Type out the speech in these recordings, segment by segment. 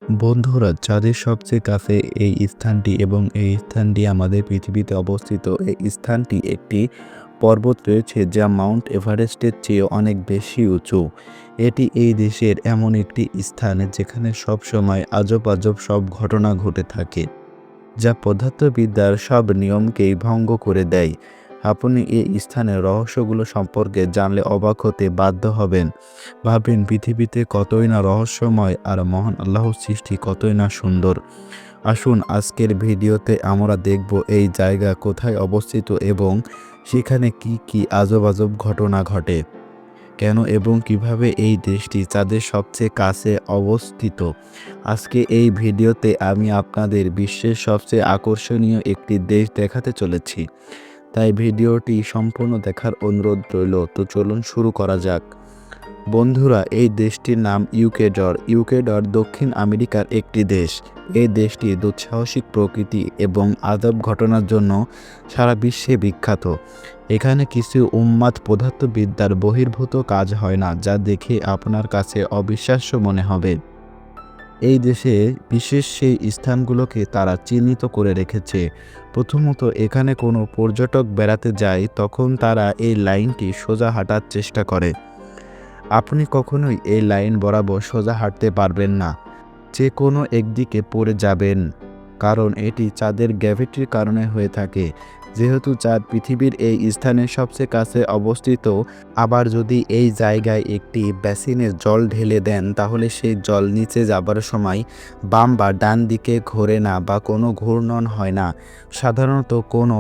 বন্ধুরা, চাঁদের সবচেয়ে কাছে এই স্থানটি এবং এই স্থানটি আমাদের পৃথিবীতে অবস্থিত। এই স্থানটি একটি পর্বত রয়েছে যা মাউন্ট এভারেস্টের চেয়ে অনেক বেশি উঁচু। এটি এই দেশের এমন একটি স্থান যেখানে সবসময় আজব আজব সব ঘটনা ঘটে থাকে, যা পদার্থবিদ্যার সব নিয়মকেই ভঙ্গ করে দেয়। আপনি এই স্থানের রহস্যগুলো সম্পর্কে জানলে অবাক হতে বাধ্য হবেন। ভাবেন পৃথিবীতে কতই না রহস্যময় আর মহান আল্লাহর সৃষ্টি কতই না সুন্দর। আসুন আজকের ভিডিওতে আমরা দেখব এই জায়গা কোথায় অবস্থিত এবং সেখানে কি কি আজব আজব ঘটনা ঘটে, কেন এবং কিভাবে এই দেশটি চাঁদের সবচেয়ে কাছে অবস্থিত। আজকে এই ভিডিওতে আমি আপনাদের বিশ্বের সবচেয়ে আকর্ষণীয় একটি দেশ দেখাতে চলেছি, তাই ভিডিওটি সম্পূর্ণ দেখার অনুরোধ রইল। তো চলুন শুরু করা যাক। বন্ধুরা, এই দেশটির নাম ইকুয়েডর। ইকুয়েডর দক্ষিণ আমেরিকার একটি দেশ। এই দেশটি দুঃসাহসিক প্রকৃতি এবং আজব ঘটনার জন্য সারা বিশ্বে বিখ্যাত। এখানে কিছু উন্মাদ পদার্থবিদ্যার বহির্ভূত কাজ হয় না, যা দেখে আপনার কাছে অবিশ্বাস্য মনে হবে। এই দেশে বিশেষ সেই স্থানগুলোকে তারা চিহ্নিত করে রেখেছে। প্রথমত, এখানে কোনো পর্যটক বেড়াতে যায় তখন তারা এই লাইনটি সোজা হাঁটার চেষ্টা করে। আপনি কখনোই এই লাইন বরাবর সোজা হাঁটতে পারবেন না, যে কোনো একদিকে পড়ে যাবেন, কারণ এটি চাঁদের গ্র্যাভিটির কারণে হয়ে থাকে। যেহেতু চাঁদ পৃথিবীর এই স্থানের সবচেয়ে কাছে অবস্থিত, আবার যদি এই জায়গায় একটি বেসিনে জল ঢেলে দেন তাহলে সেই জল নিচে যাবার সময় বাম বা ডান দিকে ঘোরে না বা কোনো ঘূর্ণন হয় না। সাধারণত কোনো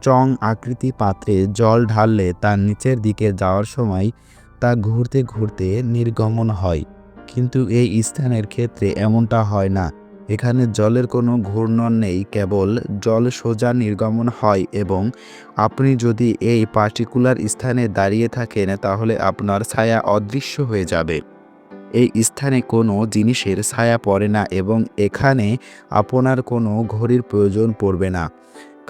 চং আকৃতি পাত্রে জল ঢাললে তার নিচের দিকে যাওয়ার সময় তা ঘুরতে ঘুরতে নির্গমন হয়, কিন্তু এই স্থানের ক্ষেত্রে এমনটা হয় না। এখানে জলের কোনো ঘূর্ণন নেই, কেবল জল সোজা নির্গমন হয় এবং আপনি যদি এই পার্টিকুলার স্থানে দাঁড়িয়ে থাকেন তাহলে আপনার ছায়া অদৃশ্য হয়ে যাবে। এই স্থানে কোনো জিনিসের ছায়া পড়ে না এবং এখানে আপনার কোনো ঘড়ির প্রয়োজন পড়বে না,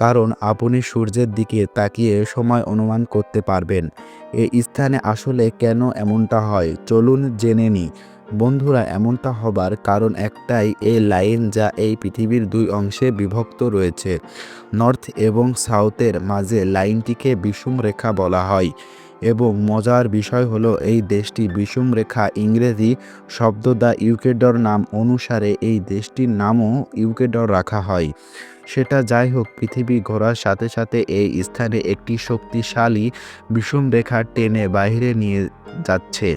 কারণ আপনি সূর্যের দিকে তাকিয়ে সময় অনুমান করতে পারবেন। এই স্থানে আসলে কেন এমনটা হয় চলুন জেনে নিই। বন্ধুরা, এমনটা হবার কারণ একটাই, এই লাইন যা এই পৃথিবীর দুই অংশে বিভক্ত রয়েছে, নর্থ এবং সাউথের মাঝে লাইনটিকে বিষুম রেখা বলা হয়। এবং মজার বিষয় হলো এই দেশটি বিষুম রেখা ইংরেজি শব্দ দ্য ইকুয়েডর নাম অনুসারে এই দেশটির নামও ইকুয়েডর রাখা হয়। সেটা যাই হোক, পৃথিবী ঘোরার সাথে সাথে এই স্থানে একটি শক্তিশালী বিষুম রেখা টেনে বাইরে নিয়ে যাচ্ছে,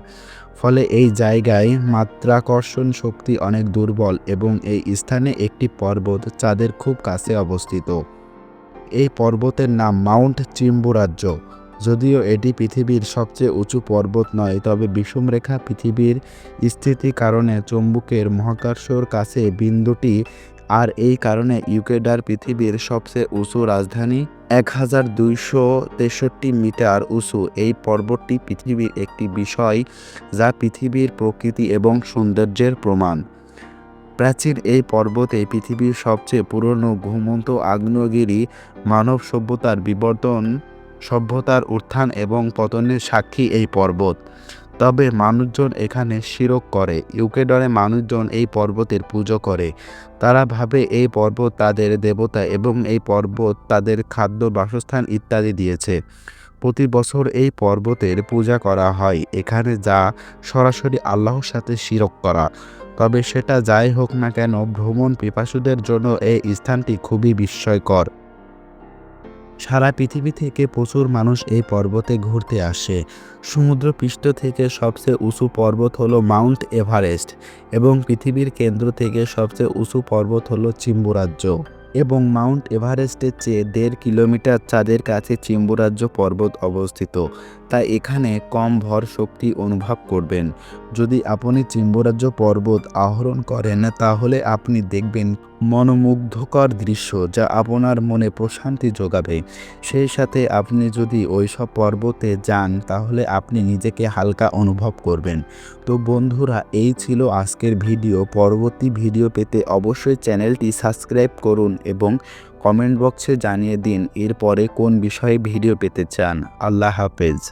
ফলে এই জায়গায় মাধ্যাকর্ষণ শক্তি অনেক দুর্বল এবং এই স্থানে একটি পর্বত চাঁদের খুব কাছে অবস্থিত। এই পর্বতের নাম মাউন্ট চিম্বুরাজ্য। যদিও এটি পৃথিবীর সবচেয়ে উঁচু পর্বত নয়, তবে বিষুমরেখা পৃথিবীর স্থিতির কারণে চুম্বকের মহাকর্ষের কাছে বিন্দুটি, আর এই কারণে ইকুয়েডর পৃথিবীর সবচেয়ে উঁচু রাজধানী। 1263 মিটার উঁচু এই পর্বতটি পৃথিবীর একটি বিষয় যা পৃথিবীর প্রকৃতি এবং সৌন্দর্যের প্রমাণ। প্রাচীন এই পর্বতে পৃথিবীর সবচেয়ে পুরনো ঘুমন্ত আগ্নেয়গিরি, মানব সভ্যতার বিবর্তন, সভ্যতার উত্থান এবং পতনের সাক্ষী এই পর্বত। তবে মানুষজন এখানে শিরক করে। ইকুয়েডরে মানুষজন এই পর্বতের পুজো করে। তারা ভাবে এই পর্বত তাদের দেবতা এবং এই পর্বত তাদের খাদ্য, বাসস্থান ইত্যাদি দিয়েছে। প্রতি বছর এই পর্বতের পূজা করা হয় এখানে, যা সরাসরি আল্লাহর সাথে শিরক করা। তবে সেটা যাই হোক না কেন, ভ্রমণ পিপাসুদের জন্য এই স্থানটি খুবই বিস্ময়কর। সারা পৃথিবী থেকে প্রচুর মানুষ এই পর্বতে ঘুরতে আসে। সমুদ্রপৃষ্ঠ থেকে সবচেয়ে উঁচু পর্বত হলো মাউন্ট এভারেস্ট এবং পৃথিবীর কেন্দ্র থেকে সবচেয়ে উঁচু পর্বত হলো চিম্বুরাজ্য। এবং মাউন্ট এভারেস্টের চেয়ে 1.5 কিলোমিটার চাঁদের কাছে চিম্বুরাজ্য পর্বত অবস্থিত, তাই এখানে কম ভর শক্তি অনুভব করবেন। যদি আপনি চিম্বুরাজ্য পর্বত আরোহণ করেন তাহলে আপনি দেখবেন মনোমুগ্ধকর দৃশ্য, যা আপনার মনে প্রশান্তি যোগাবে। সেই সাথে আপনি যদি ওইসব পর্বতে যান তাহলে আপনি নিজেকে হালকা অনুভব করবেন। তো বন্ধুরা, এই ছিল আজকের ভিডিও। পরবর্তী ভিডিও পেতে অবশ্যই চ্যানেলটি সাবস্ক্রাইব করুন এবং কমেন্ট বক্সে জানিয়ে দিন এরপরে কোন বিষয়ে ভিডিও পেতে চান। আল্লাহ হাফেজ।